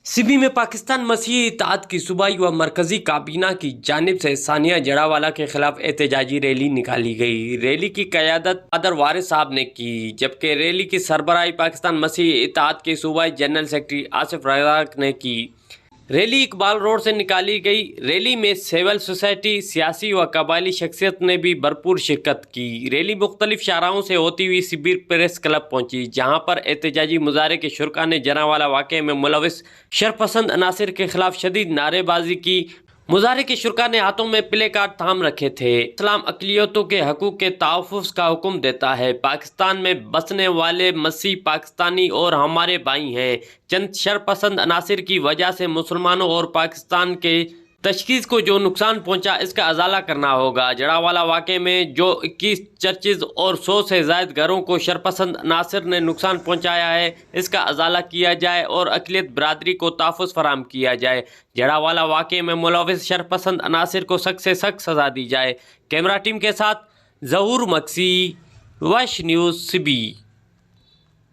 सिबी में पाकिस्तान मसीही इत्तेहाद की सूबाई व मरकजी काबीना की जानिब से सानिया जड़ावाला के खिलाफ एहतजाजी रैली निकाली गई। रैली की क़यादत कादर वारिस साहब ने की, जबकि रैली की सरबराही पाकिस्तान मसीही इत्तेहाद के सूबाई जनरल सेक्रेटरी आसिफ रज़ाक ने की। रैली इकबाल रोड से निकाली गई। रैली में सिविल सोसाइटी, सियासी व कबायली शख्सियत ने भी भरपूर शिरकत की। रैली मुख्तलिफ शाहराहों से होती हुई शिब्बीर प्रेस क्लब पहुंची, जहां पर एहतजाजी मुजाहरे के शुरका ने जनावाला वाक़े में मुलविस शरपसंद अनासिर के खिलाफ शदीद नारेबाजी की। मुजाहरे के शुरका ने हाथों में प्ले कार्ड थाम रखे थे। इस्लाम अक़लियतों के हकूक़ के तहफ़्फ़ुज़ का हुक्म देता है। पाकिस्तान में बसने वाले मसीह पाकिस्तानी और हमारे भाई हैं। चंद शरपसंद अनासिर की वजह से मुसलमानों और पाकिस्तान के तशखीस को जो नुकसान पहुंचा, इसका अजाला करना होगा। जड़ावाला वाक़े में जो 21 चर्चेज़ और 100 से ज़ायद घरों को शरपसंद अनासिर ने नुकसान पहुंचाया है, इसका अजाला किया जाए और अक़लियत बरादरी को तहफ़्फ़ुज़ फराहम किया जाए। जड़ावाला वाक़े में मुलविस शरपसंद अनासिर को सख्त से सख्त सज़ा दी जाए। कैमरा टीम के साथ ज़हूर मक्सी, वश न्यूज़, सिबी।